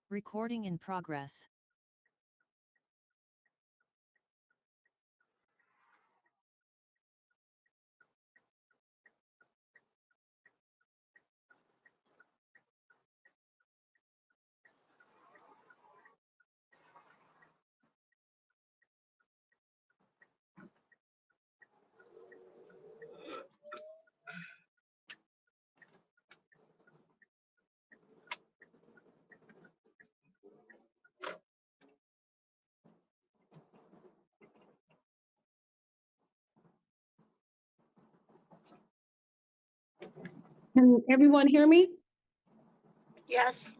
Recording in progress. Can everyone hear me? Yes.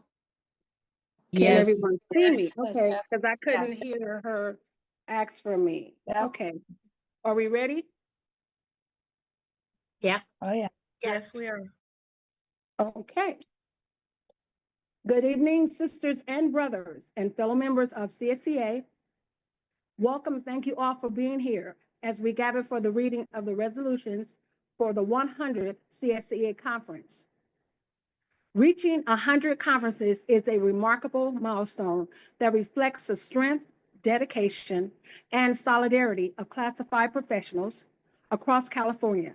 Can Yes. everyone see me? Yes. Okay, Yes. because I couldn't Yes. hear her ask for me. Yep. Okay, are we ready? Yeah. Oh, yeah. Yes, we are. Okay. Good evening, sisters and brothers and fellow members of CSCA. Welcome, thank you all for being here as we gather for the reading of the resolutions for the 100th CSCA conference. Reaching 100 conferences is a remarkable milestone that reflects the strength, dedication, and solidarity of classified professionals across California.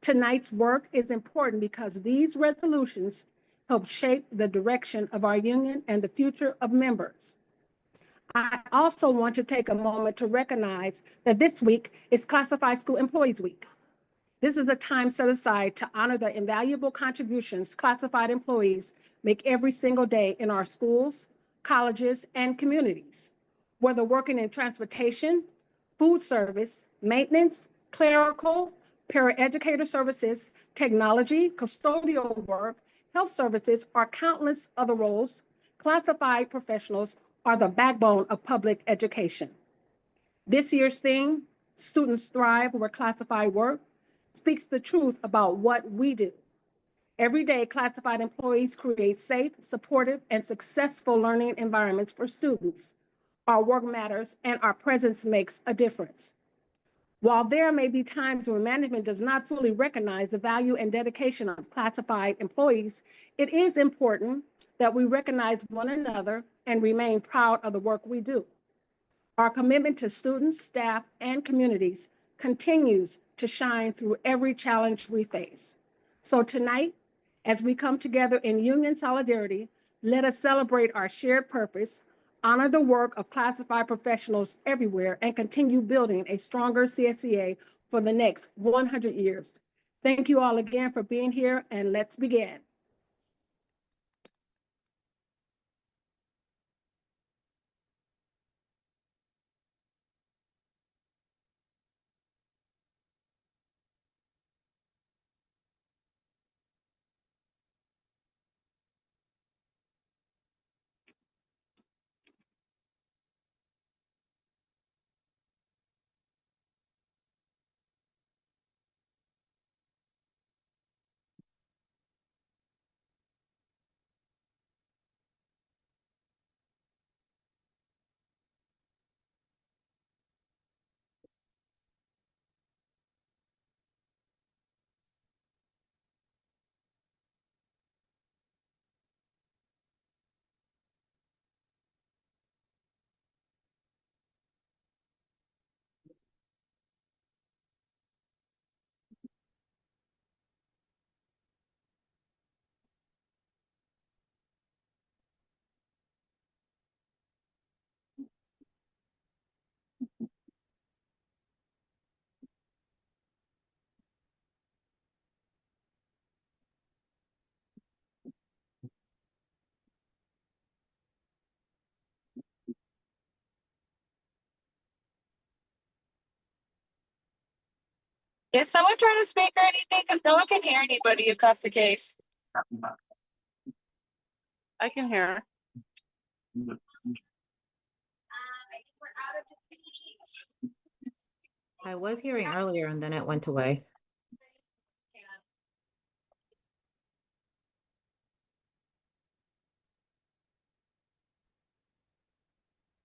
Tonight's work is important because these resolutions help shape the direction of our union and the future of members. I also want to take a moment to recognize that this week is Classified School Employees Week. This is a time set aside to honor the invaluable contributions classified employees make every single day in our schools, colleges, and communities. Whether working in transportation, food service, maintenance, clerical, paraeducator services, technology, custodial work, health services, or countless other roles, classified professionals are the backbone of public education. This year's theme, Students Thrive Where Classified Work, speaks the truth about what we do. Every day, classified employees create safe, supportive, and successful learning environments for students. Our work matters and our presence makes a difference. While there may be times when management does not fully recognize the value and dedication of classified employees, it is important that we recognize one another and remain proud of the work we do. Our commitment to students, staff, and communities continues to shine through every challenge we face. So tonight, as we come together in union solidarity, let us celebrate our shared purpose, honor the work of classified professionals everywhere, and continue building a stronger CSCA for the next 100 years. Thank you all again for being here, and let's begin. Is someone trying to speak or anything? Because no one can hear anybody if that's the case. I can hear. I was hearing earlier and then it went away.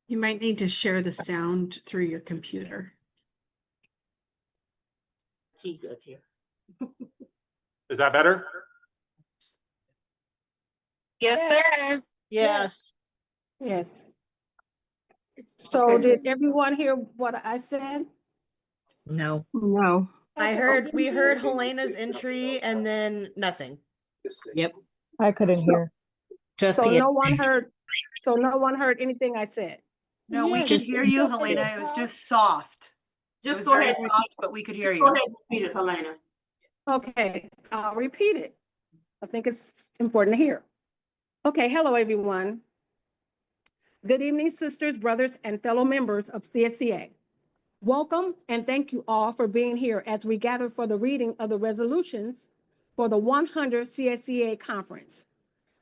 You might need to share the sound through your computer. Is that better? Yes, sir. Yes. Yes. So did everyone hear what I said? No. No. We heard Helena's entry and then nothing. Yep. I couldn't hear. Just So the, no one heard anything I said. No, we could Just- hear you, Helena. It was just soft. It Just was go very ahead. soft, but we could hear Go you. ahead and repeat it, Helena. Okay, I'll repeat it. I think it's important to hear. Okay, hello, everyone. Good evening, sisters, brothers, and fellow members of CSEA. Welcome and thank you all for being here as we gather for the reading of the resolutions for the 100 CSEA conference.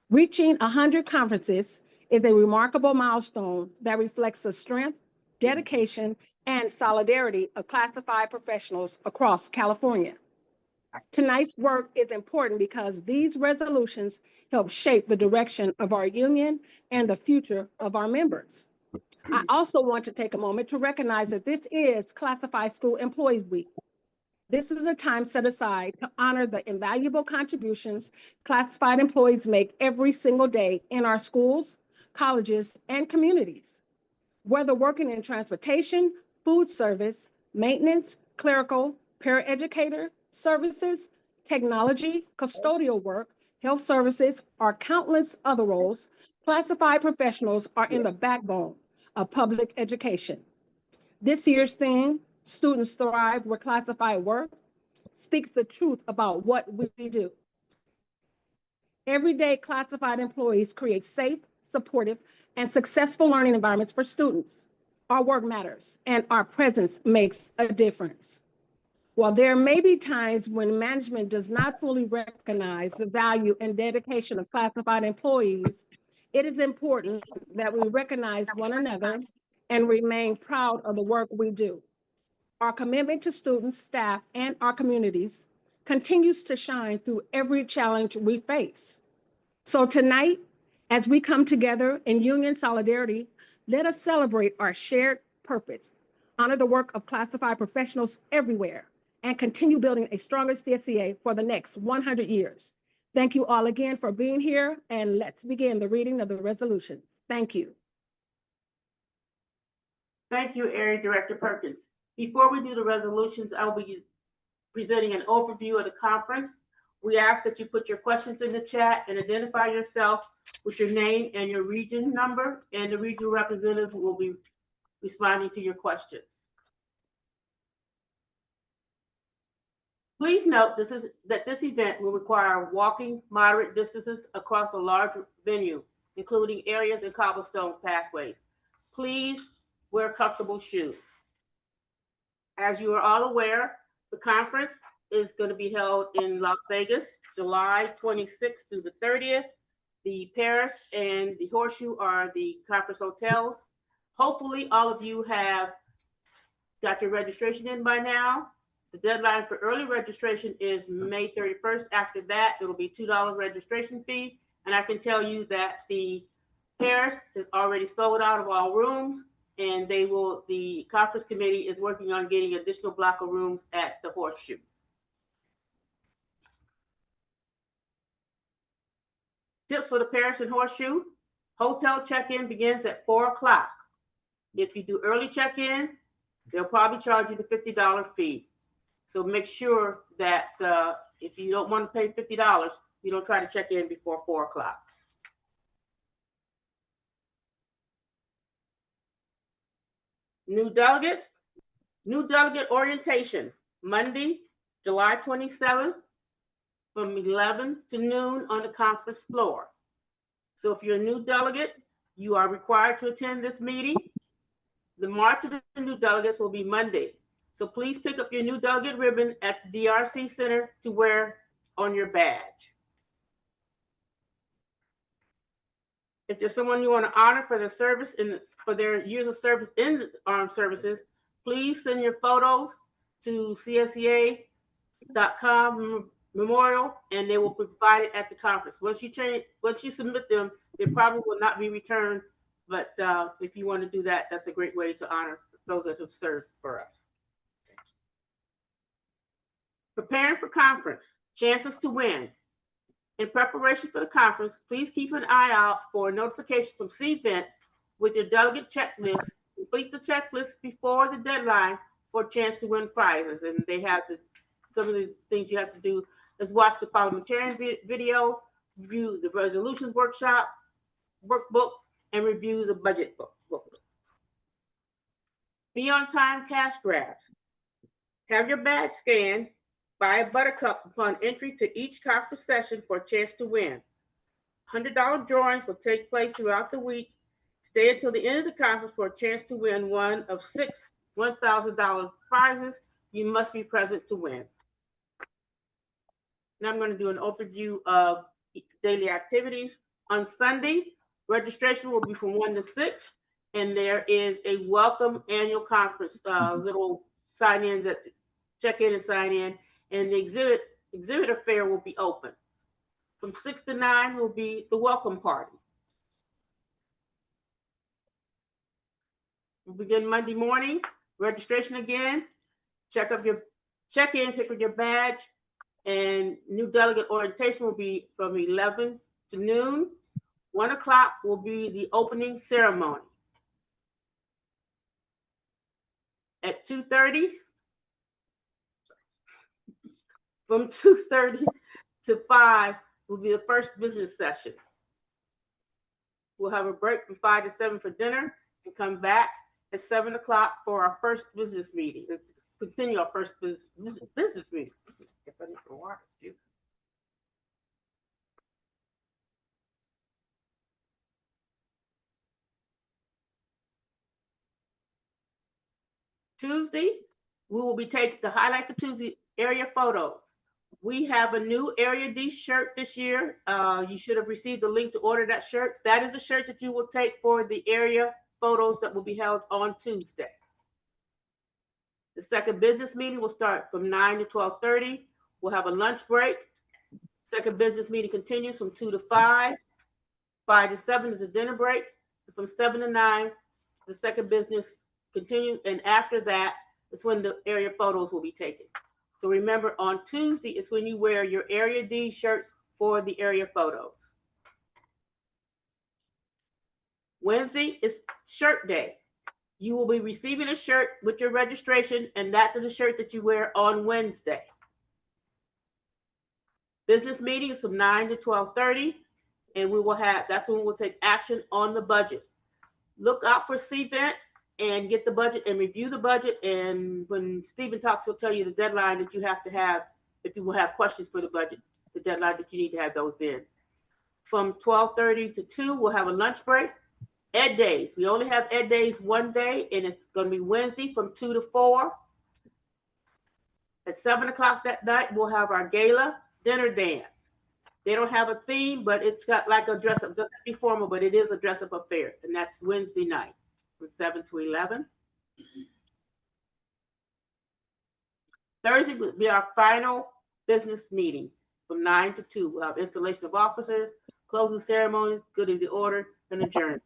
Reaching 100 conferences is a remarkable milestone that reflects the strength, dedication, and solidarity of classified professionals across California. Tonight's work is important because these resolutions help shape the direction of our union and the future of our members. I also want to take a moment to recognize that this is Classified School Employees Week. This is a time set aside to honor the invaluable contributions classified employees make every single day in our schools, colleges, and communities. Whether working in transportation, food service, maintenance, clerical, paraeducator services, technology, custodial work, health services, or countless other roles, classified professionals are in the backbone of public education. This year's theme, Students Thrive Where Classified Work, speaks the truth about what we do. Everyday classified employees create safe, supportive, and successful learning environments for students. Our work matters, and our presence makes a difference. While there may be times when management does not fully recognize the value and dedication of classified employees, it is important that we recognize one another and remain proud of the work we do. Our commitment to students, staff, and our communities continues to shine through every challenge we face. So tonight, as we come together in union solidarity, let us celebrate our shared purpose, honor the work of classified professionals everywhere, and continue building a stronger CSEA for the next 100 years. Thank you all again for being here, and let's begin the reading of the resolutions. Thank you. Thank you, Area Director Perkins. Before we do the resolutions, I will be presenting an overview of the conference. We ask that you put your questions in the chat and identify yourself with your name and your region number, and the regional representative will be responding to your questions. Please note that this event will require walking moderate distances across a large venue, including areas and cobblestone pathways. Please wear comfortable shoes. As you are all aware, the conference is going to be held in Las Vegas, July 26th through the 30th. The Paris and the Horseshoe are the conference hotels. Hopefully, all of you have got your registration in by now. The deadline for early registration is May 31st. After that, it'll be $2 registration fee. And I can tell you that the Paris is already sold out of all rooms, and the conference committee is working on getting additional block of rooms at the Horseshoe. Tips for the Paris and Horseshoe: hotel check-in begins at 4 o'clock. If you do early check-in, they'll probably charge you the $50 fee. So make sure that if you don't want to pay $50, you don't try to check in before 4 o'clock. New delegates, new delegate orientation, Monday, July 27th, from 11 to noon on the conference floor. So if you're a new delegate, you are required to attend this meeting. The March of the new delegates will be Monday. So please pick up your new delegate ribbon at the DRC Center to wear on your badge. If there's someone you want to honor for their service for their years of service in the armed services, please send your photos to csea.com memorial, and they will provide it at the conference. Once you submit them, they probably will not be returned. But if you want to do that, that's a great way to honor those that have served for us. Preparing for conference, chances to win. In preparation for the conference, please keep an eye out for a notification from CVent with your delegate checklist. Complete the checklist before the deadline for a chance to win prizes. And they have some of the things you have to do is watch the parliamentarian video, review the resolutions workshop, workbook, and review the budget booklet. Be on time cash grabs. Have your badge scanned by a buttercup upon entry to each conference session for a chance to win. $100 drawings will take place throughout the week. Stay until the end of the conference for a chance to win one of 6 $1,000 prizes. You must be present to win. Now I'm going to do an overview of daily activities. On Sunday, registration will be from 1 to 6, and there is a welcome annual conference, little sign in, that check in and sign in, and the exhibitor fair will be open. From 6 to 9 will be the welcome party. We'll begin Monday morning, registration again. Check in, pick up your badge, and new delegate orientation will be from 11 to noon. 1 o'clock will be the opening ceremony. At 2:30, from 2:30 to 5 will be the first business session. We'll have a break from 5 to 7 for dinner and come back at 7 o'clock for our first business meeting. Continue our first business meeting. Guess I need some water, excuse me. Tuesday, we will be taking the highlight for Tuesday area photos. We have a new Area D shirt this year. You should have received the link to order that shirt. That is the shirt that you will take for the area photos that will be held on Tuesday. The second business meeting will start from 9 to 12:30. We'll have a lunch break. Second business meeting continues from 2 to 5. 5 to 7 is a dinner break. And from 7 to 9, the second business continues. And after that is when the area photos will be taken. So remember, on Tuesday is when you wear your Area D shirts for the area photos. Wednesday is shirt day. You will be receiving a shirt with your registration, and that's the shirt that you wear on Wednesday. Business meetings from 9 to 12:30, and that's when we will take action on the budget. Look out for CVent and get the budget and review the budget. And when Stephen talks, he'll tell you the deadline that you have to have if you will have questions for the budget, the deadline that you need to have those in. From 12:30 to 2, we'll have a lunch break. Ed days. We only have Ed days one day, and it's going to be Wednesday from 2 to 4. At 7 o'clock that night, we'll have our gala dinner dance. They don't have a theme, but it's got like a dress up. Doesn't have to be formal, but it is a dress up affair, and that's Wednesday night from 7 to 11. Thursday will be our final business meeting from 9 to 2. We'll have installation of officers, closing ceremonies, good of the order, and adjournment.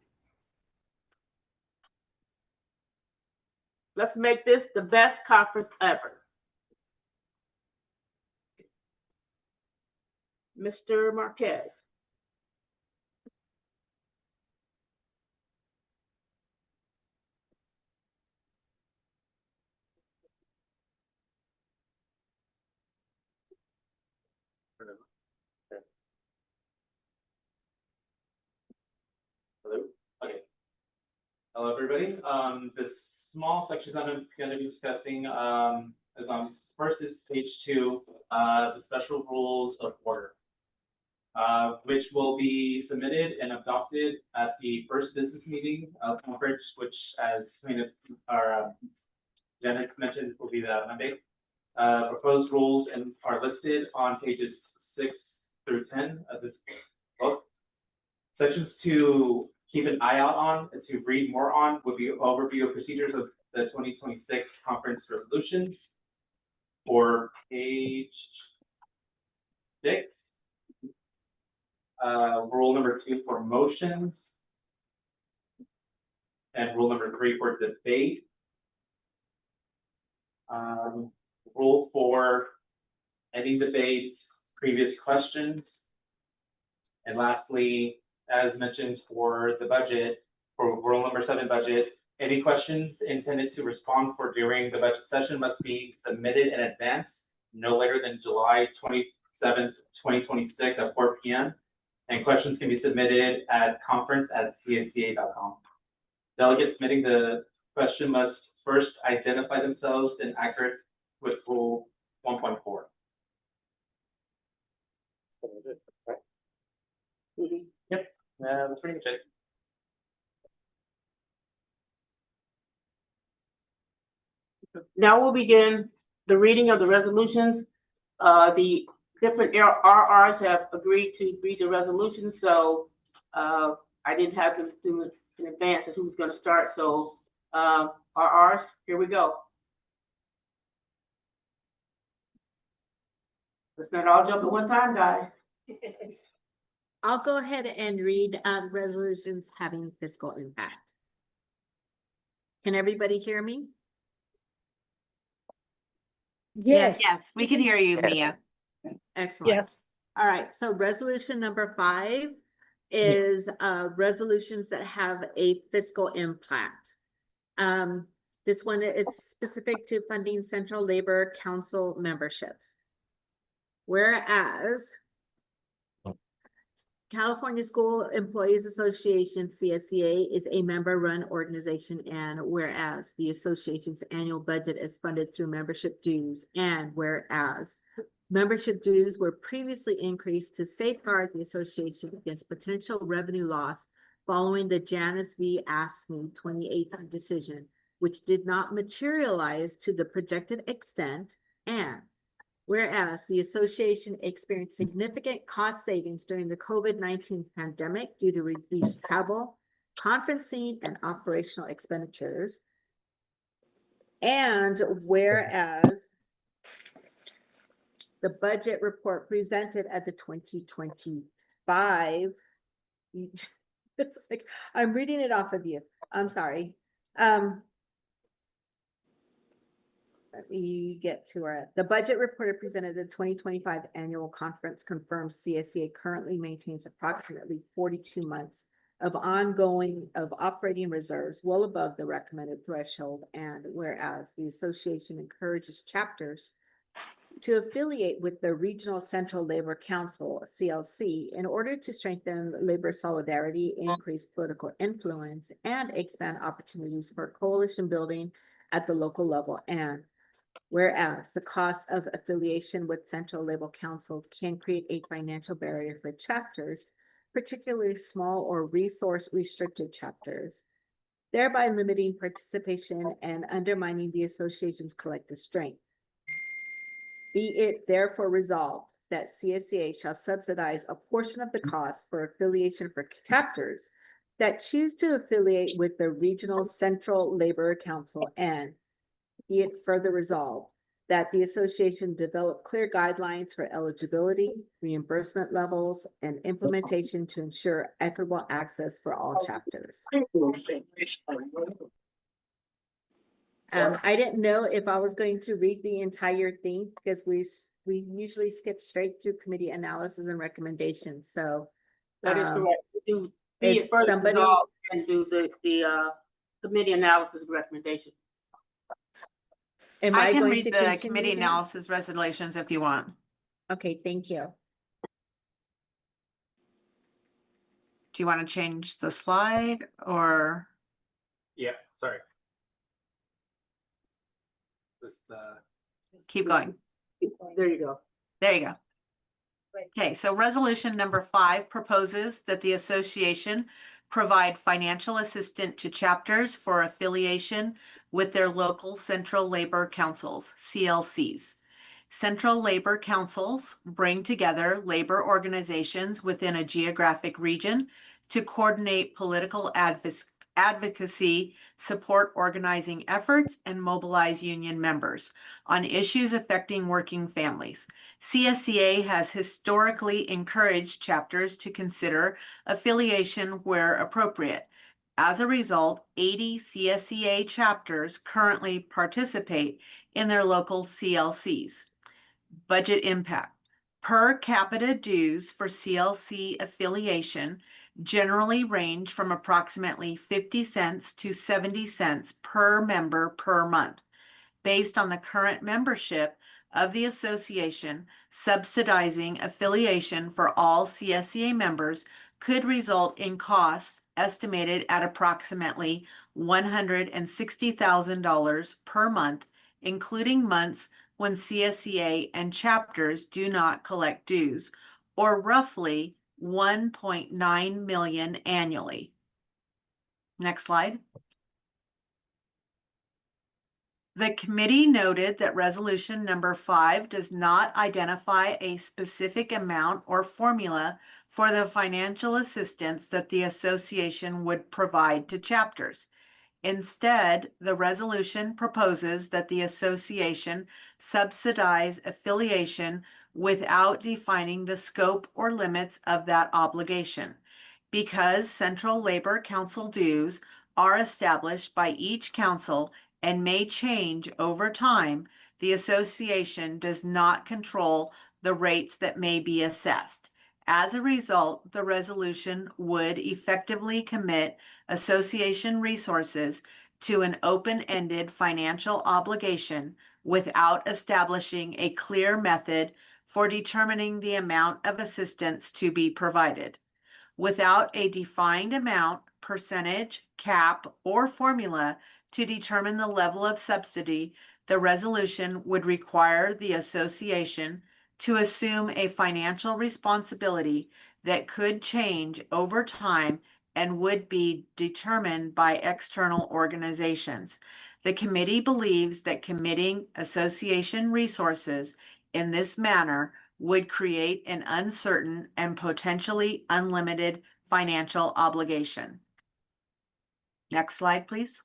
Let's make this the best conference ever. Mr. Marquez. Hello? Okay. Hello, everybody. This small section that I'm going to be discussing is on first is page 2, the special rules of order, which will be submitted and adopted at the first business meeting of conference, which, as our Janet mentioned, will be the Monday. Proposed rules are listed on pages 6 through 10 of the book. Sections to keep an eye out on and to read more on would be overview of procedures of the 2026 conference resolutions, or page 6. Rule number 2 for motions, and rule number 3 for debate. Rule 4, ending debates, previous questions. And lastly, as mentioned for the budget, for rule number 7 budget. Any questions intended to respond for during the budget session must be submitted in advance, no later than July 27th, 2026 at 4 p.m. And questions can be submitted at conference@csca.com. Delegates submitting the question must first identify themselves and accurate with rule 1.4. Yep, that's pretty much it. Now we'll begin the reading of the resolutions. The different RRs have agreed to read the resolution, so I didn't have to do it in advance as who's gonna start, so RRs, here we go. Let's not all jump at one time, guys. I'll go ahead and read resolutions having fiscal impact. Can everybody hear me? Yes. Yes, we can hear you, Mia. Excellent. All right, so resolution number 5 is resolutions that have a fiscal impact. This one is specific to funding Central Labor Council memberships. Whereas California School Employees Association, CSEA, is a member-run organization, and whereas the association's annual budget is funded through membership dues, and whereas membership dues were previously increased to safeguard the association against potential revenue loss following the Janus v. AFSCME 2018 decision, which did not materialize to the projected extent, and whereas the association experienced significant cost savings during the COVID-19 pandemic due to reduced travel, conferencing, and operational expenditures. And whereas the budget report presented at the 2025, it's like, I'm reading it off of you. I'm sorry. Let me get to the budget report presented at the 2025 annual conference confirms CSEA currently maintains approximately 42 months of operating reserves, well above the recommended threshold. And whereas the association encourages chapters to affiliate with the Regional Central Labor Council, CLC, in order to strengthen labor solidarity, increase political influence, and expand opportunities for coalition building at the local level. And whereas the cost of affiliation with Central Labor Council can create a financial barrier for chapters, particularly small or resource-restricted chapters, thereby limiting participation and undermining the association's collective strength. Be it therefore resolved that CSEA shall subsidize a portion of the cost for affiliation for chapters that choose to affiliate with the Regional Central Labor Council, and be it further resolved that the association develop clear guidelines for eligibility, reimbursement levels, and implementation to ensure equitable access for all chapters. I didn't know if I was going to read the entire thing because we usually skip straight through committee analysis and recommendations. So That is correct. Do be it if further somebody- resolved and do the committee analysis recommendation. am I can going read to the continue committee then? analysis resolutions if you want. Okay, thank you. Do you want to change the slide or? Yeah, sorry. Keep going. There you go. There you go. Okay, so resolution number 5 proposes that the association provide financial assistance to chapters for affiliation with their local Central Labor Councils, CLCs. Central Labor Councils bring together labor organizations within a geographic region to coordinate political advocacy, support organizing efforts, and mobilize union members on issues affecting working families. CSEA has historically encouraged chapters to consider affiliation where appropriate. As a result, 80 CSEA chapters currently participate in their local CLCs. Budget impact. Per capita dues for CLC affiliation generally range from approximately 50 cents to 70 cents per member per month. Based on the current membership of the association, subsidizing affiliation for all CSEA members could result in costs estimated at approximately $160,000 per month, including months when CSEA and chapters do not collect dues, or roughly 1.9 million annually. Next slide. The committee noted that resolution number 5 does not identify a specific amount or formula for the financial assistance that the association would provide to chapters. Instead, the resolution proposes that the association subsidize affiliation without defining the scope or limits of that obligation. Because Central Labor Council dues are established by each council and may change over time, the association does not control the rates that may be assessed. As a result, the resolution would effectively commit association resources to an open-ended financial obligation without establishing a clear method for determining the amount of assistance to be provided. Without a defined amount, percentage, cap, or formula to determine the level of subsidy, the resolution would require the association to assume a financial responsibility that could change over time and would be determined by external organizations. The committee believes that committing association resources in this manner would create an uncertain and potentially unlimited financial obligation. Next slide, please.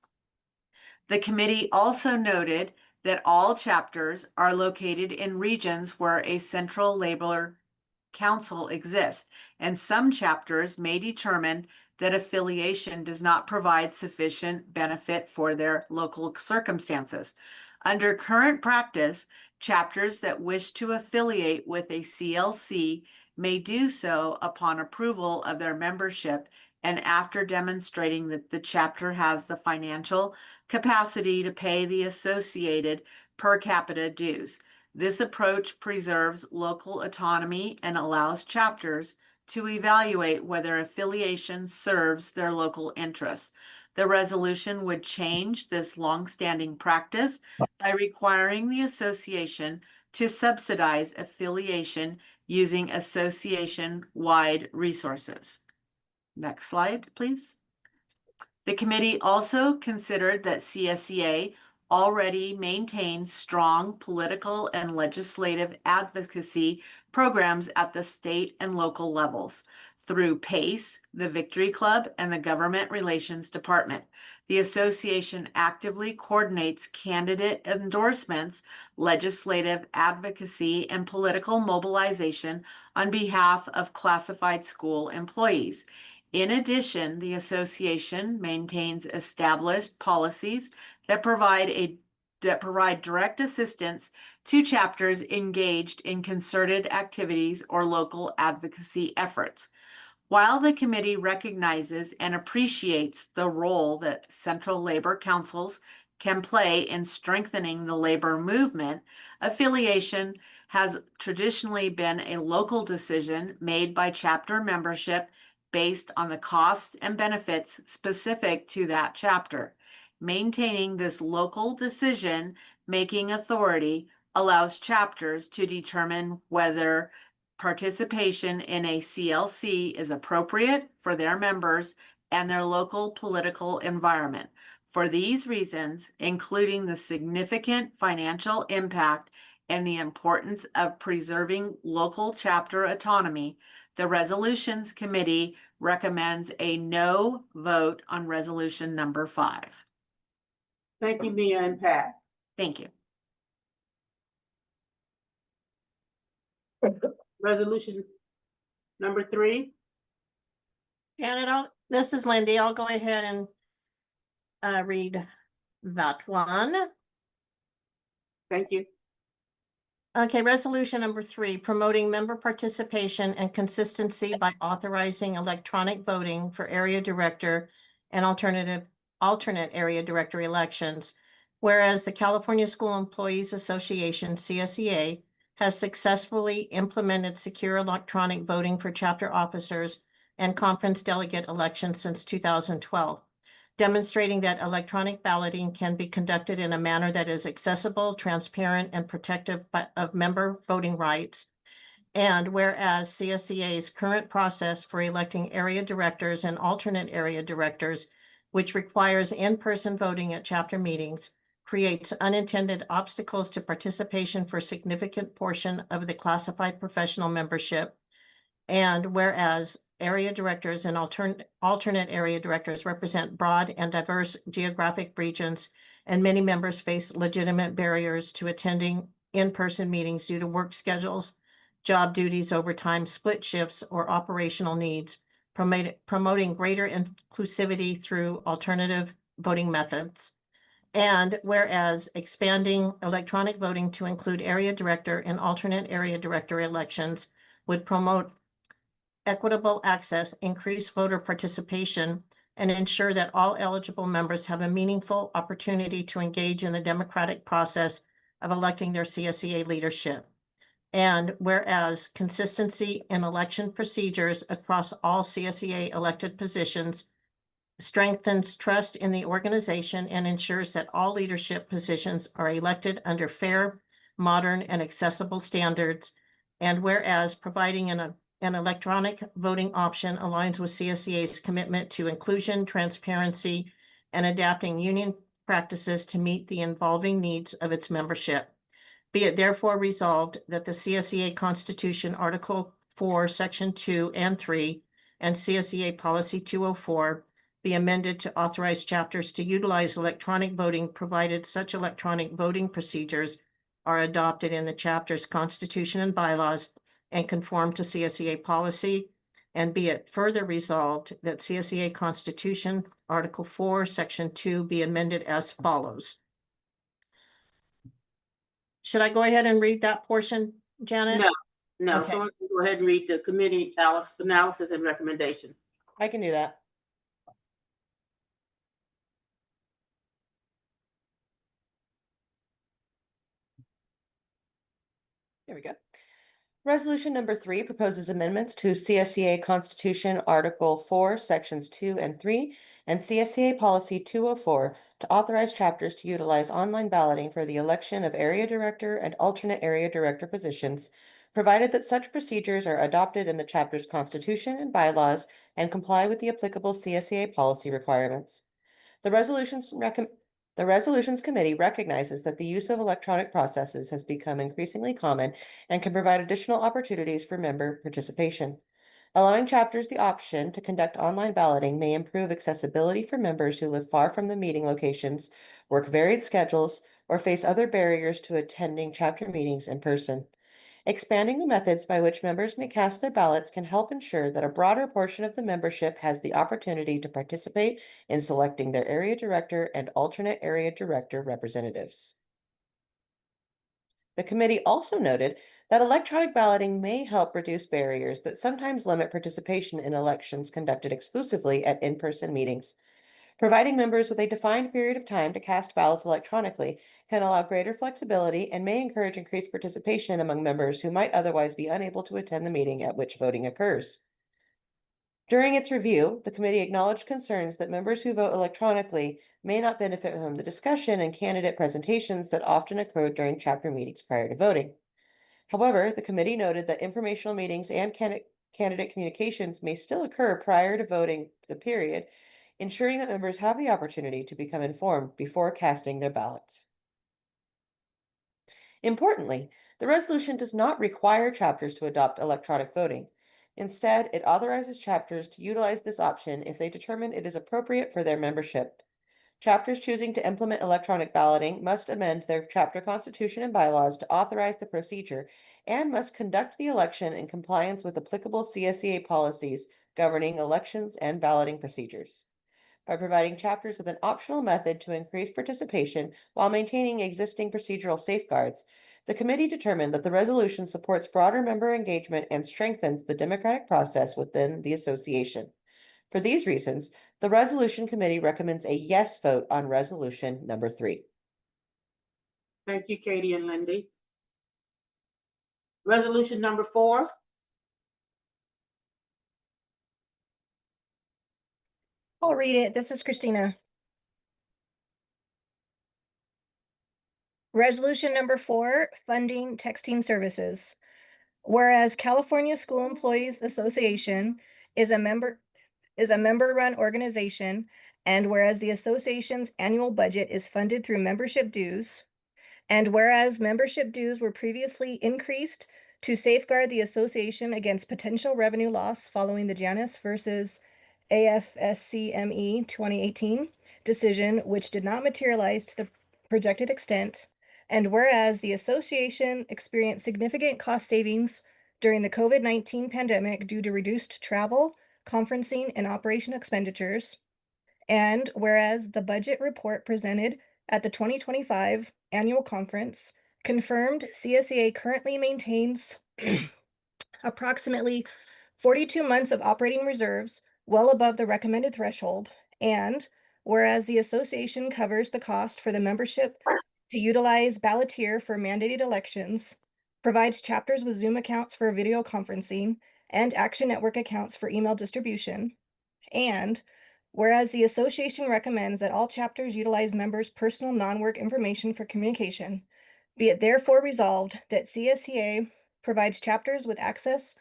The committee also noted that all chapters are located in regions where a central labor council exists, and some chapters may determine that affiliation does not provide sufficient benefit for their local circumstances. Under current practice, chapters that wish to affiliate with a CLC may do so upon approval of their membership and after demonstrating that the chapter has the financial capacity to pay the associated per capita dues. This approach preserves local autonomy and allows chapters to evaluate whether affiliation serves their local interests. The resolution would change this longstanding practice by requiring the association to subsidize affiliation using association-wide resources. Next slide, please. The committee also considered that CSEA already maintains strong political and legislative advocacy programs at the state and local levels through PACE, the Victory Club, and the Government Relations Department. The association actively coordinates candidate endorsements, legislative advocacy, and political mobilization on behalf of classified school employees. In addition, the association maintains established policies that provide direct assistance to chapters engaged in concerted activities or local advocacy efforts. While the committee recognizes and appreciates the role that central labor councils can play in strengthening the labor movement, affiliation has traditionally been a local decision made by chapter membership based on the costs and benefits specific to that chapter. Maintaining this local decision-making authority allows chapters to determine whether participation in a CLC is appropriate for their members and their local political environment. For these reasons, including the significant financial impact and the importance of preserving local chapter autonomy, the Resolutions Committee recommends a no vote on resolution number 5. Thank you, Mia and Pat. Thank you. Resolution number 3. Janet, this is Lindy. I'll go ahead and read that one. Thank you. Okay, resolution number 3, promoting member participation and consistency by authorizing electronic voting for area director and alternate area director elections. Whereas the California School Employees Association, CSEA, has successfully implemented secure electronic voting for chapter officers and conference delegate elections since 2012. Demonstrating that electronic balloting can be conducted in a manner that is accessible, transparent, and protective of member voting rights. And whereas CSEA's current process for electing area directors and alternate area directors, which requires in-person voting at chapter meetings, creates unintended obstacles to participation for a significant portion of the classified professional membership. And whereas area directors and alternate area directors represent broad and diverse geographic regions, and many members face legitimate barriers to attending in-person meetings due to work schedules, job duties, overtime, split shifts, or operational needs, promoting greater inclusivity through alternative voting methods. And whereas expanding electronic voting to include area director and alternate area director elections would promote equitable access, increase voter participation, and ensure that all eligible members have a meaningful opportunity to engage in the democratic process of electing their CSEA leadership. And whereas consistency in election procedures across all CSEA elected positions strengthens trust in the organization and ensures that all leadership positions are elected under fair, modern, and accessible standards. And whereas providing an electronic voting option aligns with CSEA's commitment to inclusion, transparency, and adapting union practices to meet the evolving needs of its membership. Be it therefore resolved that the CSEA Constitution, Article 4, Section 2 and 3, and CSEA Policy 204 be amended to authorize chapters to utilize electronic voting, provided such electronic voting procedures are adopted in the chapter's constitution and bylaws and conform to CSEA policy. And be it further resolved that CSEA Constitution, Article 4, Section 2 be amended as follows. Should I go ahead and read that portion, Janet? No, Okay. someone can go ahead and read the committee analysis and recommendation. I can do that. There we go. Resolution number 3 proposes amendments to CSEA Constitution Article 4, Sections 2 and 3, and CSEA Policy 204 to authorize chapters to utilize online balloting for the election of area director and alternate area director positions, provided that such procedures are adopted in the chapter's constitution and bylaws and comply with the applicable CSEA policy requirements. The Resolutions Committee recognizes that the use of electronic processes has become increasingly common and can provide additional opportunities for member participation. Allowing chapters the option to conduct online balloting may improve accessibility for members who live far from the meeting locations, work varied schedules, or face other barriers to attending chapter meetings in person. Expanding the methods by which members may cast their ballots can help ensure that a broader portion of the membership has the opportunity to participate in selecting their area director and alternate area director representatives. The committee also noted that electronic balloting may help reduce barriers that sometimes limit participation in elections conducted exclusively at in-person meetings. Providing members with a defined period of time to cast ballots electronically can allow greater flexibility and may encourage increased participation among members who might otherwise be unable to attend the meeting at which voting occurs. During its review, the committee acknowledged concerns that members who vote electronically may not benefit from the discussion and candidate presentations that often occur during chapter meetings prior to voting. However, the committee noted that informational meetings and candidate communications may still occur prior to voting the period, ensuring that members have the opportunity to become informed before casting their ballots. Importantly, the resolution does not require chapters to adopt electronic voting. Instead, it authorizes chapters to utilize this option if they determine it is appropriate for their membership. Chapters choosing to implement electronic balloting must amend their chapter constitution and bylaws to authorize the procedure and must conduct the election in compliance with applicable CSEA policies governing elections and balloting procedures. By providing chapters with an optional method to increase participation while maintaining existing procedural safeguards, The committee determined that the resolution supports broader member engagement and strengthens the democratic process within the association. For these reasons, the resolution committee recommends a yes vote on resolution number 3. Thank you, Katie and Lindy. Resolution number 4. I'll read it. This is Christina. Resolution number 4, funding texting services. Whereas California School Employees Association is a member-run organization, and whereas the association's annual budget is funded through membership dues, and whereas membership dues were previously increased to safeguard the association against potential revenue loss following the Janus versus AFSCME 2018 decision, which did not materialize to the projected extent, and whereas the association experienced significant cost savings during the COVID-19 pandemic due to reduced travel, conferencing, and operation expenditures, and whereas the budget report presented at the 2025 annual conference confirmed CSEA currently maintains approximately 42 months of operating reserves, well above the recommended threshold, and whereas the association covers the cost for the membership to utilize Ballatier for mandated elections, provides chapters with Zoom accounts for video conferencing, and Action Network accounts for email distribution, and whereas the association recommends that all chapters utilize members' personal non-work information for communication, be it therefore resolved that CSEA provides chapters with access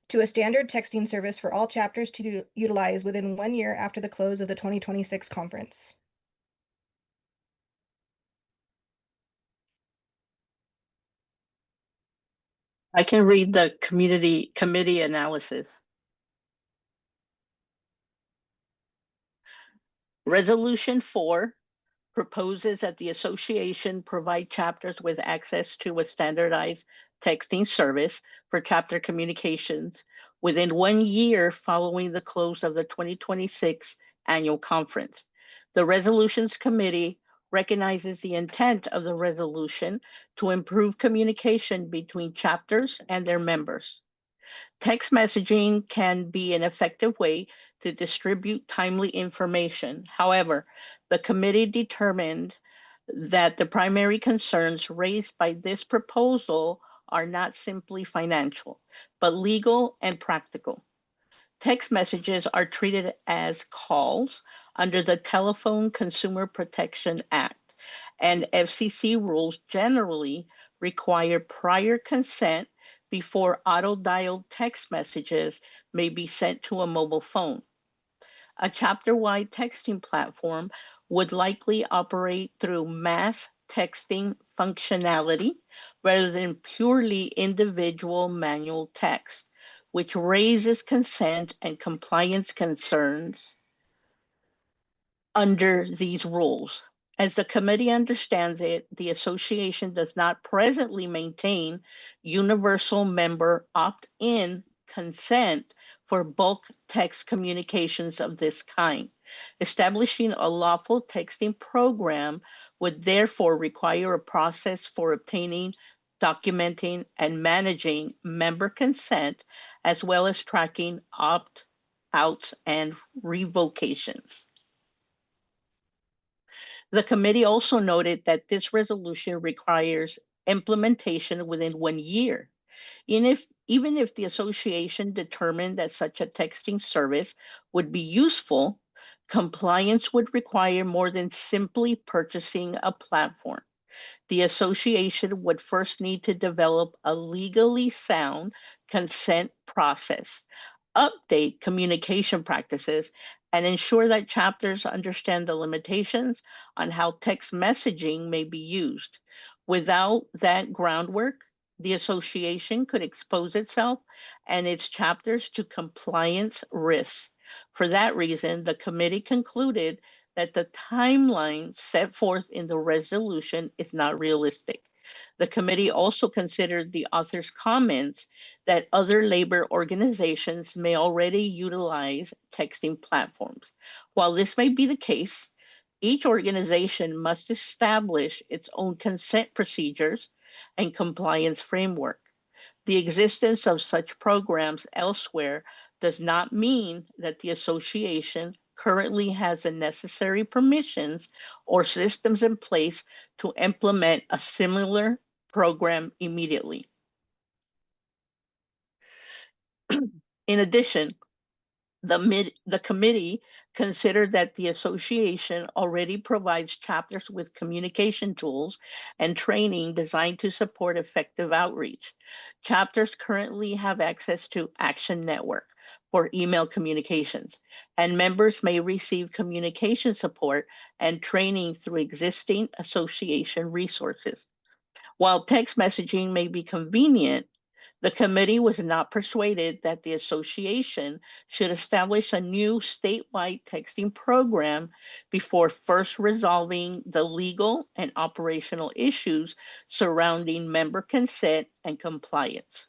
to a standard texting service for all chapters to utilize within 1 year after the close of the 2026 conference. I can read the committee analysis. Resolution 4 proposes that the association provide chapters with access to a standardized texting service for chapter communications within 1 year following the close of the 2026 annual conference. The Resolutions Committee recognizes the intent of the resolution to improve communication between chapters and their members. Text messaging can be an effective way to distribute timely information. However, the committee determined that the primary concerns raised by this proposal are not simply financial, but legal and practical. Text messages are treated as calls under the Telephone Consumer Protection Act, and FCC rules generally require prior consent before auto-dialed text messages may be sent to a mobile phone. A chapter-wide texting platform would likely operate through mass texting functionality rather than purely individual manual text, which raises consent and compliance concerns under these rules. As the committee understands it, the association does not presently maintain universal member opt-in consent for bulk text communications of this kind. Establishing a lawful texting program would therefore require a process for obtaining, documenting, and managing member consent, as well as tracking opt-outs and revocations. The committee also noted that this resolution requires implementation within 1 year. Even if the association determined that such a texting service would be useful, compliance would require more than simply purchasing a platform. The association would first need to develop a legally sound consent process, update communication practices, and ensure that chapters understand the limitations on how text messaging may be used. Without that groundwork, the association could expose itself and its chapters to compliance risks. For that reason, the committee concluded that the timeline set forth in the resolution is not realistic. The committee also considered the author's comments that other labor organizations may already utilize texting platforms. While this may be the case, each organization must establish its own consent procedures, and compliance framework. The existence of such programs elsewhere does not mean that the association currently has the necessary permissions or systems in place to implement a similar program immediately. In addition, the committee considered that the association already provides chapters with communication tools and training designed to support effective outreach. Chapters currently have access to Action Network for email communications, and members may receive communication support and training through existing association resources. While text messaging may be convenient, the committee was not persuaded that the association should establish a new statewide texting program before first resolving the legal and operational issues surrounding member consent and compliance.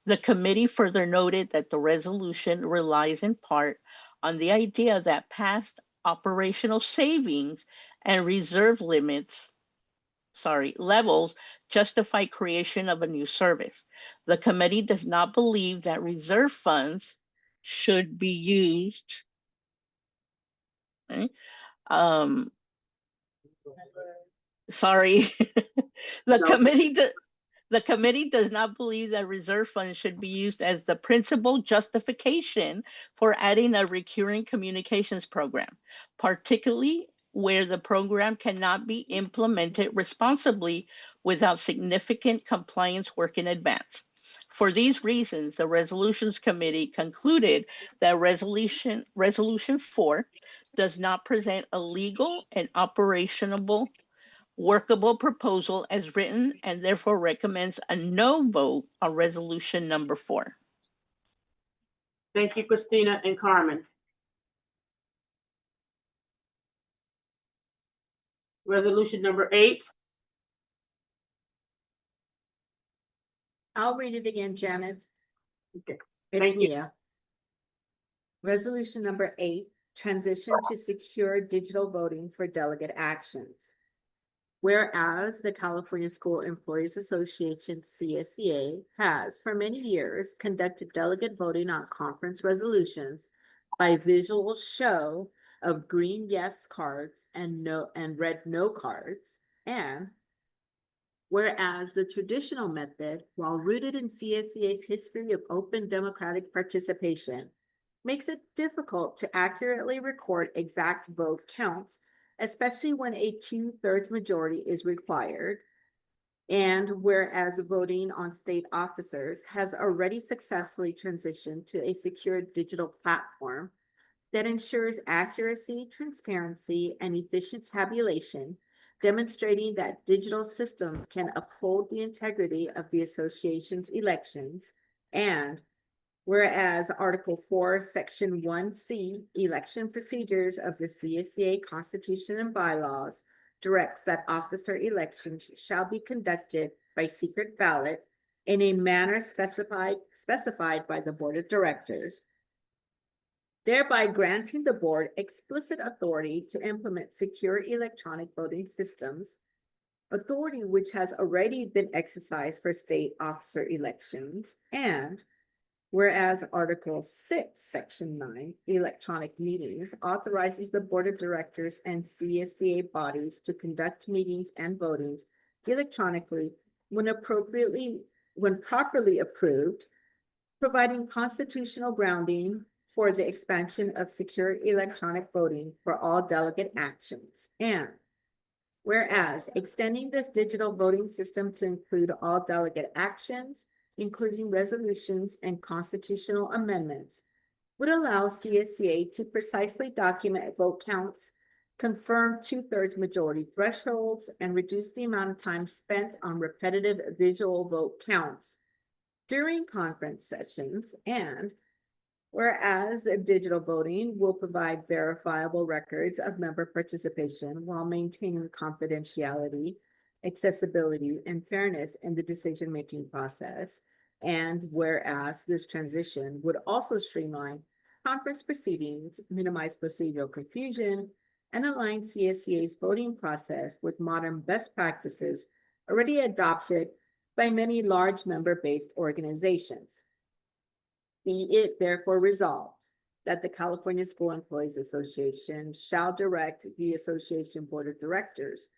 The committee further noted that the resolution relies in part on the idea that past operational savings and reserve levels justify creation of a new service. The committee does not believe that reserve funds should be used. Okay. Sorry, the committee does not believe that reserve funds should be used as the principal justification for adding a recurring communications program, particularly where the program cannot be implemented responsibly without significant compliance work in advance. For these reasons, the Resolutions Committee concluded that Resolution 4 does not present a legal and operational workable proposal as written, and therefore recommends a no vote on Resolution number 4. Thank you, Christina and Carmen. Resolution number 8. I'll read it again, Janet. Okay. It's Thank you. Mia. Resolution number 8, transition to secure digital voting for delegate actions. Whereas the California School Employees Association, CSEA, has for many years conducted delegate voting on conference resolutions by visual show of green yes cards and red no cards, and whereas the traditional method, while rooted in CSEA's history of open democratic participation, makes it difficult to accurately record exact vote counts, especially when a 2/3 majority is required. And whereas voting on state officers has already successfully transitioned to a secure digital platform that ensures accuracy, transparency, and efficient tabulation, demonstrating that digital systems can uphold the integrity of the association's elections. And whereas Article 4, Section 1C, Election Procedures of the CSEA Constitution and Bylaws, directs that officer elections shall be conducted by secret ballot in a manner specified by the Board of Directors, thereby granting the board explicit authority to implement secure electronic voting systems, authority which has already been exercised for state officer elections. And whereas Article 6, Section 9, Electronic Meetings, authorizes the Board of Directors and CSEA bodies to conduct meetings and votings electronically when properly approved, providing constitutional grounding for the expansion of secure electronic voting for all delegate actions. And whereas extending this digital voting system to include all delegate actions, including resolutions and constitutional amendments, would allow CSEA to precisely document vote counts, confirm 2/3 majority thresholds, and reduce the amount of time spent on repetitive visual vote counts during conference sessions. And whereas digital voting will provide verifiable records of member participation while maintaining confidentiality, accessibility, and fairness in the decision-making process. And whereas this transition would also streamline conference proceedings, minimize procedural confusion, and align CSEA's voting process with modern best practices already adopted by many large member-based organizations. Be it therefore resolved that the California School Employees Association shall direct the association board of directors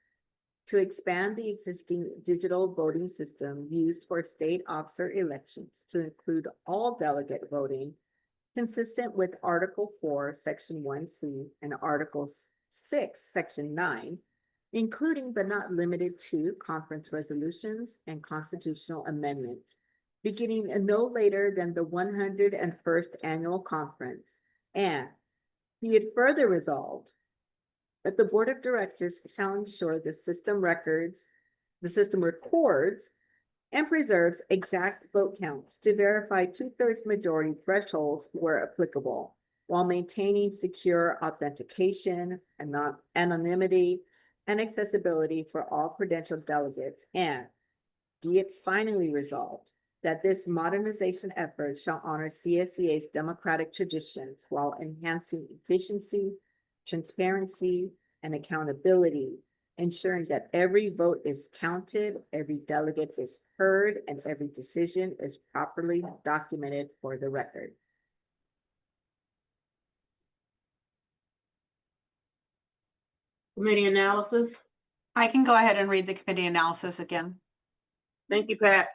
to expand the existing digital voting system used for state officer elections to include all delegate voting consistent with Article 4, Section 1C and Article 6, Section 9, including but not limited to conference resolutions and constitutional amendments, beginning no later than the 101st annual conference. And be it further resolved that the board of directors shall ensure the system records and preserves exact vote counts to verify 2/3 majority thresholds where applicable, while maintaining secure authentication and anonymity and accessibility for all credentialed delegates. And be it finally resolved that this modernization effort shall honor CSEA's democratic traditions while enhancing efficiency, transparency, and accountability, ensuring that every vote is counted, every delegate is heard, and every decision is properly documented for the record. Committee analysis. I can go ahead and read the committee analysis again. Thank you, Pat.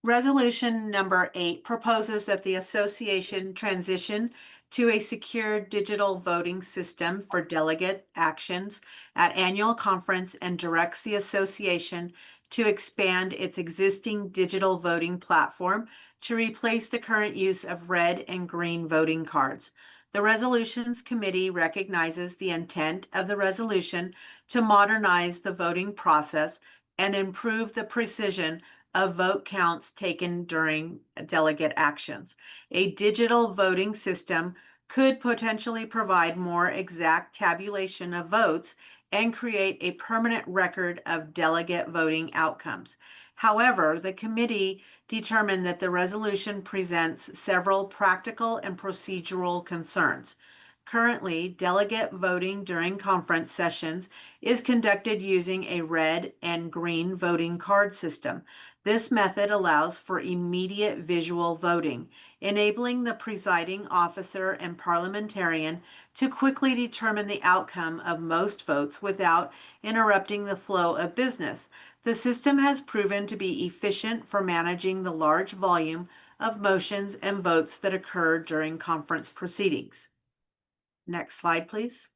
Resolution number 8 proposes that the association transition to a secure digital voting system for delegate actions at annual conference and directs the association to expand its existing digital voting platform to replace the current use of red and green voting cards. The Resolutions Committee recognizes the intent of the resolution to modernize the voting process and improve the precision of vote counts taken during delegate actions. A digital voting system could potentially provide more exact tabulation of votes and create a permanent record of delegate voting outcomes. However, the committee determined that the resolution presents several practical and procedural concerns. Currently, delegate voting during conference sessions is conducted using a red and green voting card system. This method allows for immediate visual voting, enabling the presiding officer and parliamentarian to quickly determine the outcome of most votes without interrupting the flow of business. The system has proven to be efficient for managing the large volume of motions and votes that occur during conference proceedings. Next slide, please.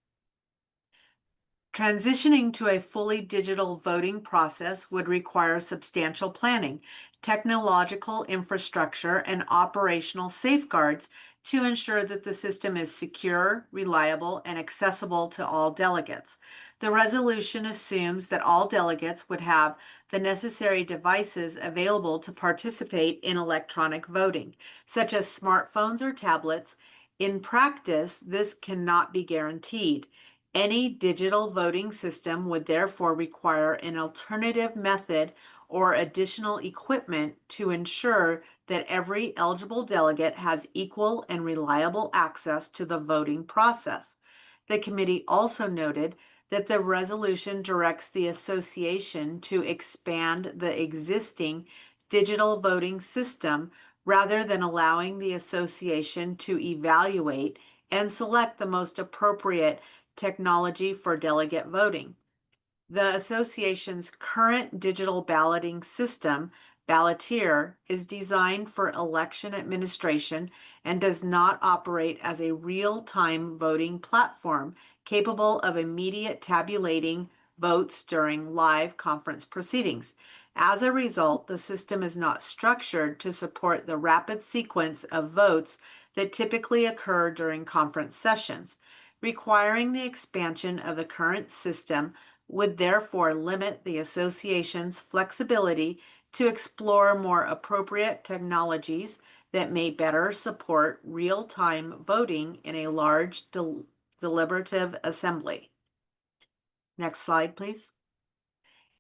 Transitioning to a fully digital voting process would require substantial planning, technological infrastructure, and operational safeguards to ensure that the system is secure, reliable, and accessible to all delegates. The resolution assumes that all delegates would have the necessary devices available to participate in electronic voting, such as smartphones or tablets. In practice, this cannot be guaranteed. Any digital voting system would therefore require an alternative method or additional equipment to ensure that every eligible delegate has equal and reliable access to the voting process. The committee also noted that the resolution directs the association to expand the existing digital voting system rather than allowing the association to evaluate and select the most appropriate technology for delegate voting. The association's current digital balloting system, Balloteer, is designed for election administration and does not operate as a real-time voting platform capable of immediate tabulating votes during live conference proceedings. As a result, the system is not structured to support the rapid sequence of votes that typically occur during conference sessions. Requiring the expansion of the current system would therefore limit the association's flexibility to explore more appropriate technologies that may better support real-time voting in a large deliberative assembly. Next slide, please.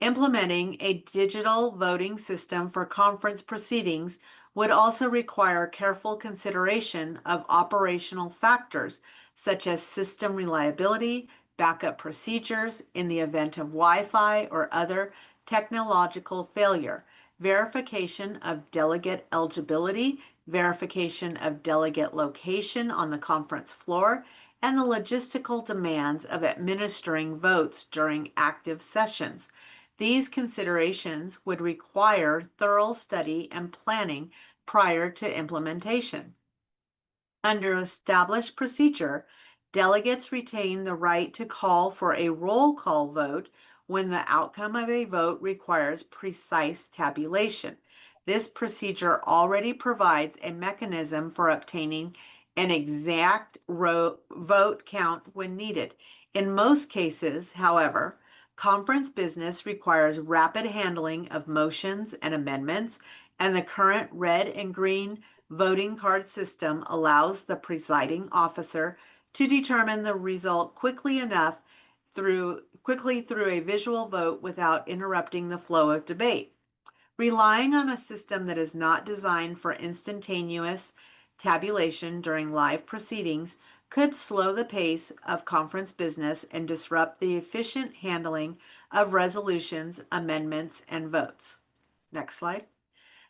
Implementing a digital voting system for conference proceedings would also require careful consideration of operational factors such as system reliability, backup procedures in the event of Wi-Fi or other technological failure, verification of delegate eligibility, verification of delegate location on the conference floor, and the logistical demands of administering votes during active sessions. These considerations would require thorough study and planning prior to implementation. Under established procedure, delegates retain the right to call for a roll call vote when the outcome of a vote requires precise tabulation. This procedure already provides a mechanism for obtaining an exact vote count when needed. In most cases, however, conference business requires rapid handling of motions and amendments, and the current red and green voting card system allows the presiding officer to determine the result quickly through a visual vote without interrupting the flow of debate. Relying on a system that is not designed for instantaneous tabulation during live proceedings could slow the pace of conference business and disrupt the efficient handling of resolutions, amendments, and votes. Next slide.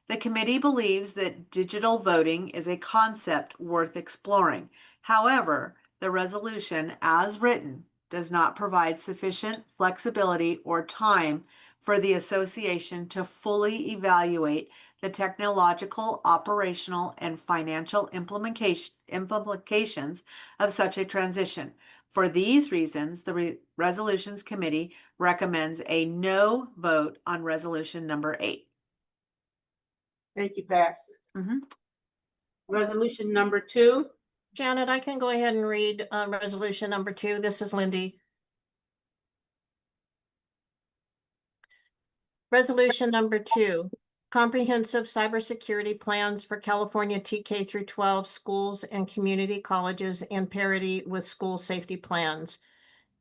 The committee believes that digital voting is a concept worth exploring. However, the resolution as written does not provide sufficient flexibility or time for the association to fully evaluate the technological, operational, and financial implications of such a transition. For these reasons, the Resolutions Committee recommends a no vote on resolution number 8. Thank you, Pat. Mhm. Resolution number 2. Janet, I can go ahead and read resolution number 2. This is Lindy. Resolution number 2, comprehensive cybersecurity plans for California TK through 12 schools and community colleges in parity with school safety plans.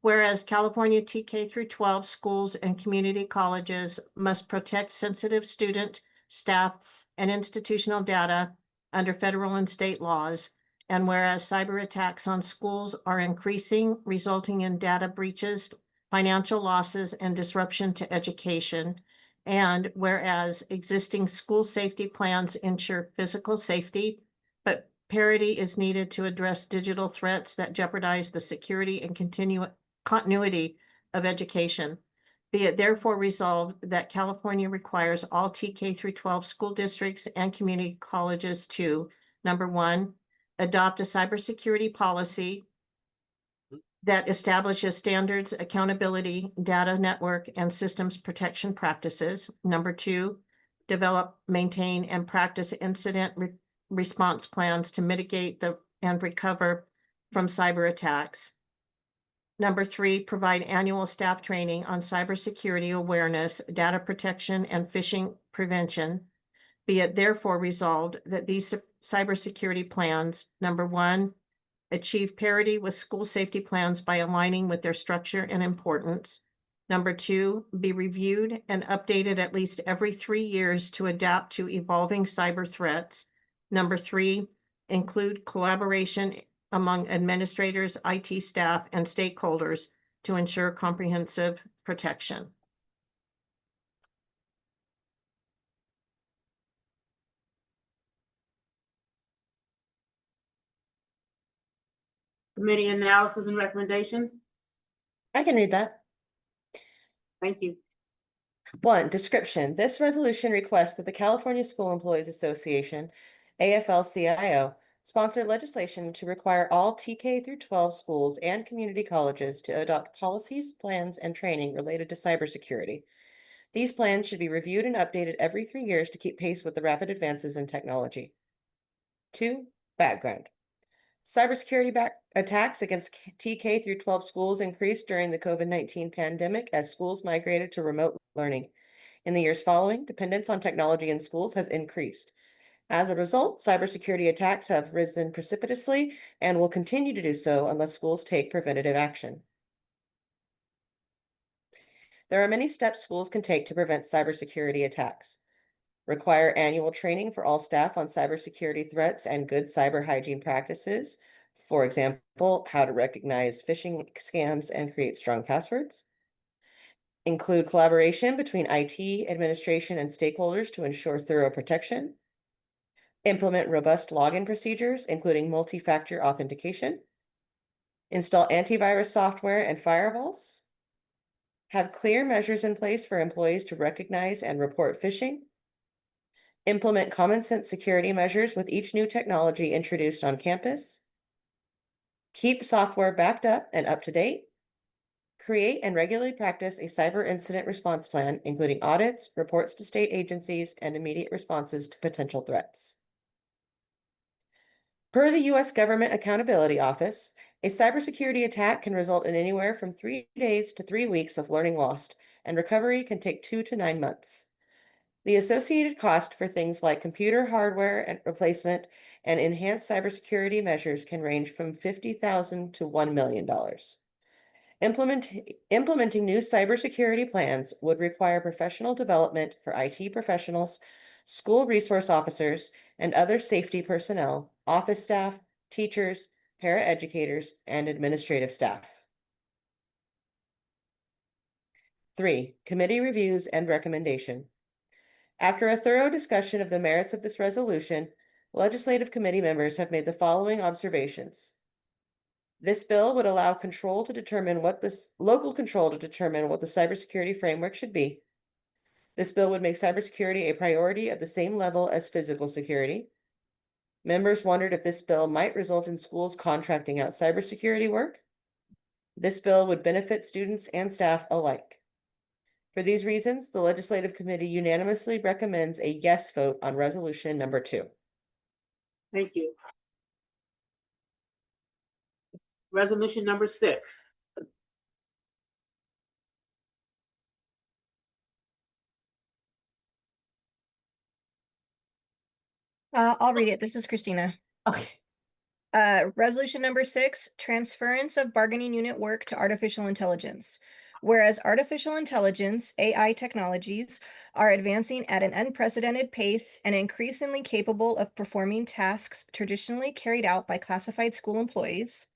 Whereas California TK through 12 schools and community colleges must protect sensitive student, staff, and institutional data under federal and state laws. And whereas cyber attacks on schools are increasing, resulting in data breaches, financial losses, and disruption to education. And whereas existing school safety plans ensure physical safety, but parity is needed to address digital threats that jeopardize the security and continuity of education. Be it therefore resolved that California requires all TK through 12 school districts and community colleges to, number 1, adopt a cybersecurity policy that establishes standards, accountability, data network, and systems protection practices. Number 2, develop, maintain, and practice incident response plans to mitigate and recover from cyber attacks. Number 3, provide annual staff training on cybersecurity awareness, data protection, and phishing prevention. Be it therefore resolved that these cybersecurity plans, number 1, achieve parity with school safety plans by aligning with their structure and importance. Number 2, be reviewed and updated at least every 3 years to adapt to evolving cyber threats. Number 3, include collaboration among administrators, IT staff, and stakeholders to ensure comprehensive protection. Committee analysis and recommendations. I can read that. Thank you. 1, description. This resolution requests that the California School Employees Association, AFL-CIO, sponsor legislation to require all TK through 12 schools and community colleges to adopt policies, plans, and training related to cybersecurity. These plans should be reviewed and updated every 3 years to keep pace with the rapid advances in technology. 2, background. Cybersecurity attacks against TK through 12 schools increased during the COVID-19 pandemic as schools migrated to remote learning. In the years following, dependence on technology in schools has increased. As a result, cybersecurity attacks have risen precipitously and will continue to do so unless schools take preventative action. There are many steps schools can take to prevent cybersecurity attacks. Require annual training for all staff on cybersecurity threats and good cyber hygiene practices. For example, how to recognize phishing scams and create strong passwords. include collaboration between IT, administration, and stakeholders to ensure thorough protection, implement robust login procedures, including multi-factor authentication, install antivirus software and firewalls, have clear measures in place for employees to recognize and report phishing, implement common sense security measures with each new technology introduced on campus, keep software backed up and up to date, create and regularly practice a cyber incident response plan, including audits, reports to state agencies, and immediate responses to potential threats. Per the U.S. Government Accountability Office, a cybersecurity attack can result in anywhere from 3 days to 3 weeks of learning lost, and recovery can take 2 to 9 months. The associated cost for things like computer hardware and replacement and enhanced cybersecurity measures can range from $50,000 to $1 million. Implementing new cybersecurity plans would require professional development for IT professionals, school resource officers, and other safety personnel, office staff, teachers, paraeducators, and administrative staff. 3. Committee reviews and recommendation. After a thorough discussion of the merits of this resolution, legislative committee members have made the following observations. This bill would allow local control to determine what the cybersecurity framework should be. This bill would make cybersecurity a priority of the same level as physical security. Members wondered if this bill might result in schools contracting out cybersecurity work. This bill would benefit students and staff alike. For these reasons, the Legislative Committee unanimously recommends a yes vote on resolution number 2. Thank you. Resolution number 6. I'll read it. This is Christina. Okay. Resolution number 6, transference of bargaining unit work to artificial intelligence. Whereas artificial intelligence, AI technologies, are advancing at an unprecedented pace and increasingly capable of performing tasks traditionally carried out by classified school employees.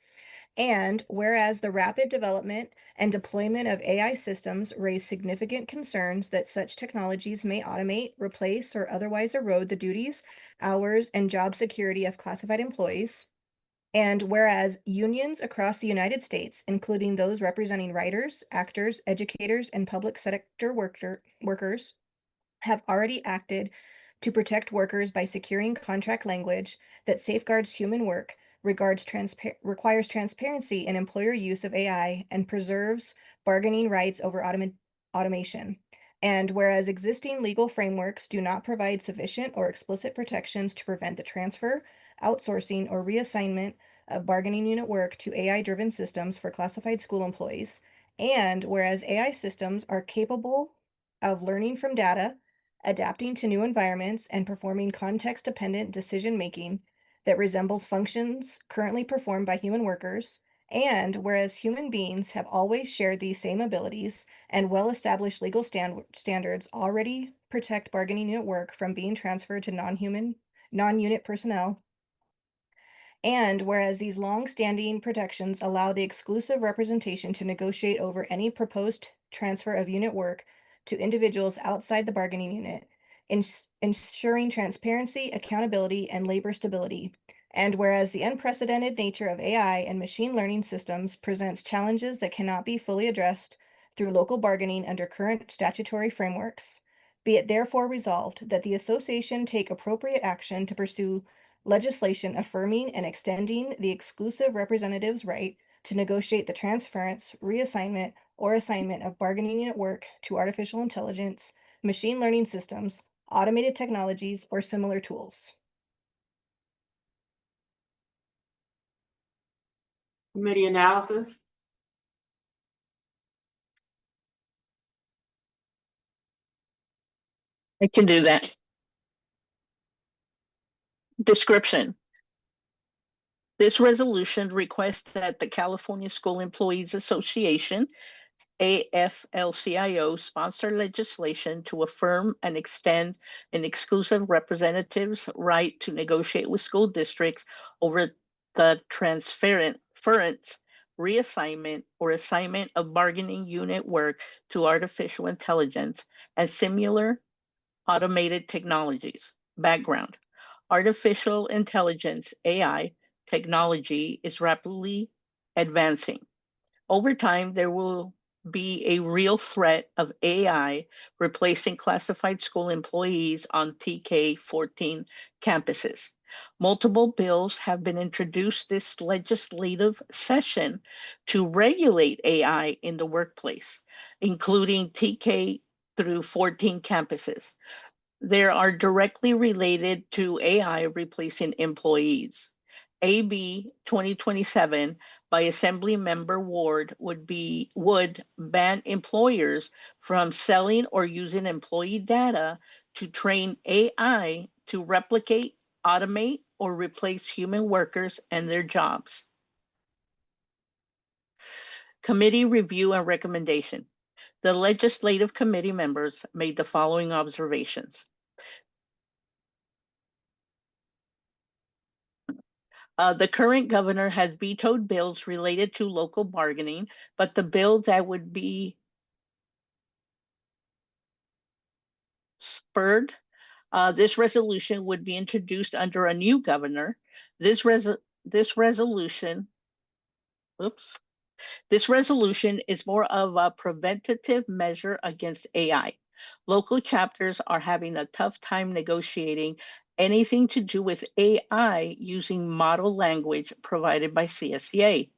And whereas the rapid development and deployment of AI systems raise significant concerns that such technologies may automate, replace, or otherwise erode the duties, hours, and job security of classified employees. And whereas unions across the United States, including those representing writers, actors, educators, and public sector workers, have already acted to protect workers by securing contract language that safeguards human work, requires transparency in employer use of AI, and preserves bargaining rights over automation. And whereas existing legal frameworks do not provide sufficient or explicit protections to prevent the transfer, outsourcing, or reassignment of bargaining unit work to AI-driven systems for classified school employees. And whereas AI systems are capable of learning from data, adapting to new environments, and performing context-dependent decision-making that resembles functions currently performed by human workers. And whereas human beings have always shared these same abilities and well-established legal standards already protect bargaining unit work from being transferred to non-unit personnel. And whereas these long-standing protections allow the exclusive representation to negotiate over any proposed transfer of unit work to individuals outside the bargaining unit, ensuring transparency, accountability, and labor stability. And whereas the unprecedented nature of AI and machine learning systems presents challenges that cannot be fully addressed through local bargaining under current statutory frameworks, be it therefore resolved that the association take appropriate action to pursue legislation affirming and extending the exclusive representative's right to negotiate the transference, reassignment, or assignment of bargaining unit work to artificial intelligence, machine learning systems, automated technologies, or similar tools. Committee analysis. I can do that. Description. This resolution requests that the California School Employees Association, AFL-CIO, sponsor legislation to affirm and extend an exclusive representative's right to negotiate with school districts over the transference, reassignment, or assignment of bargaining unit work to artificial intelligence and similar automated technologies. Background: artificial intelligence, AI, technology is rapidly advancing. Over time, there will be a real threat of AI replacing classified school employees on TK-14 campuses. Multiple bills have been introduced this legislative session to regulate AI in the workplace, including TK through 14 campuses. There are directly related to AI replacing employees. AB 2027 by Assembly Member Ward would ban employers from selling or using employee data to train AI to replicate, automate, or replace human workers and their jobs. Committee review and recommendation. The legislative committee members made the following observations. The current governor has vetoed bills related to local bargaining, but the bill that would be spurred, this resolution would be introduced under a new governor. This resolution is more of a preventative measure against AI. Local chapters are having a tough time negotiating anything to do with AI using model language provided by CSEA.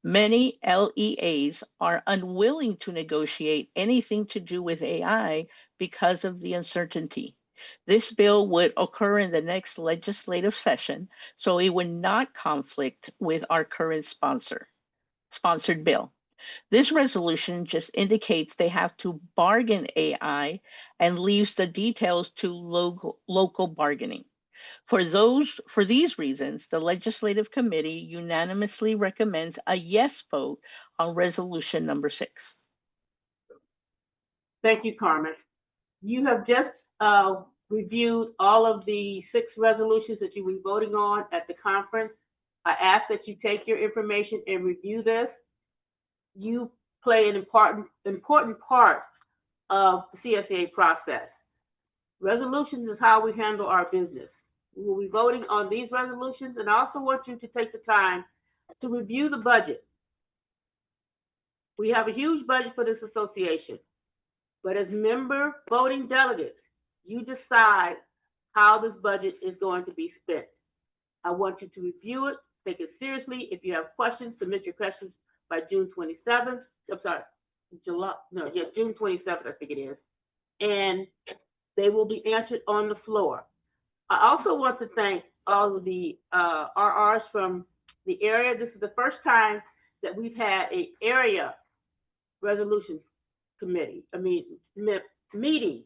Many LEAs are unwilling to negotiate anything to do with AI because of the uncertainty. This bill would occur in the next legislative session, so it would not conflict with our current sponsored bill. This resolution just indicates they have to bargain AI and leaves the details to local bargaining. For these reasons, the Legislative Committee unanimously recommends a yes vote on resolution number 6. Thank you, Carmen. You have just reviewed all of the 6 resolutions that you were voting on at the conference. I ask that you take your information and review this. You play an important part of the CSEA process. Resolutions is how we handle our business. We will be voting on these resolutions, and I also want you to take the time to review the budget. We have a huge budget for this association, but as member voting delegates, you decide how this budget is going to be spent. I want you to review it, take it seriously. If you have questions, submit your questions by June 27th. I'm sorry, June 27th, I think it is. And they will be answered on the floor. I also want to thank all of the RRs from the area. This is the first time that we've had an area resolutions committee, meeting.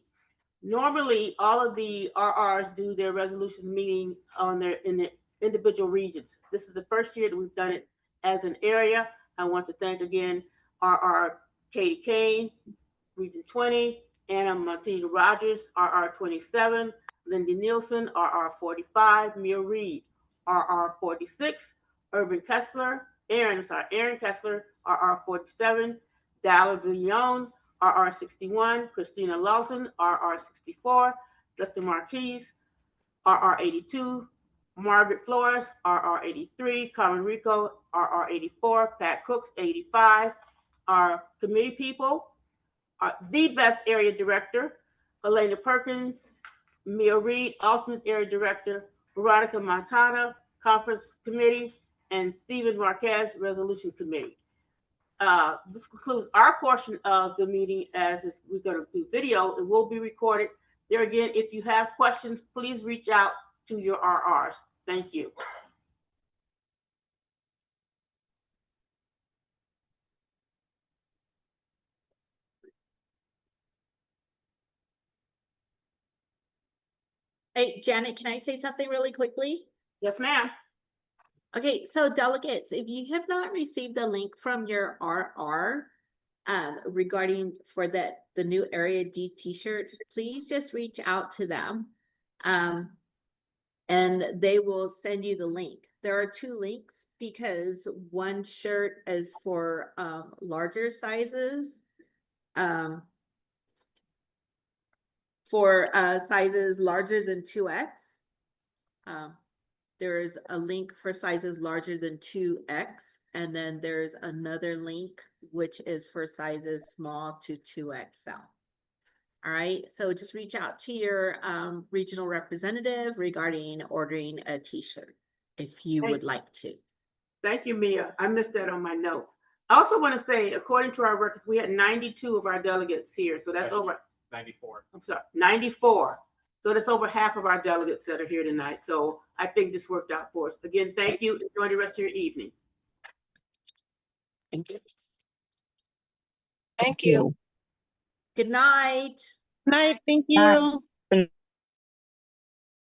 Normally, all of the RRs do their resolution meeting in the individual regions. This is the first year that we've done it as an area. I want to thank again RR Katie Kane, Region 20, Anna Martina Rogers, RR 27, Lindy Nielsen, RR 45, Mia Reed, RR 46, Aaron Kessler, RR 47, Dalla Villon, RR 61, Christina Lawton, RR 64, Justin Marquez, RR 82, Margaret Flores, RR 83, Carmen Rico, RR 84, Pat Crooks, 85, our committee people, the best area director, Elena Perkins, Mia Reed, alternate area director, Veronica Montana, conference committee, and Stephen Marquez, resolution committee. This concludes our portion of the meeting. As we're going to do video, it will be recorded. There again, if you have questions, please reach out to your RRs. Thank you. Hey, Janet, can I say something really quickly? Yes, ma'am. Okay, so delegates, if you have not received the link from your RR regarding for the new Area D t-shirt, please just reach out to them and they will send you the link. there are two links because one shirt is for larger sizes. For sizes larger than 2X. There is a link for sizes larger than 2X, and then there's another link which is for sizes small to 2XL. All right, so just reach out to your regional representative regarding ordering a t-shirt if you would like to. Thank you, Mia. I missed that on my notes. I also want to say, according to our records, we had 92 of our delegates here, so that's over 94. I'm sorry, 94. So that's over half of our delegates that are here tonight. So I think this worked out for us. Again, thank you. Enjoy the rest of your evening. Thank you. Thank you. Good night. Night. Thank you.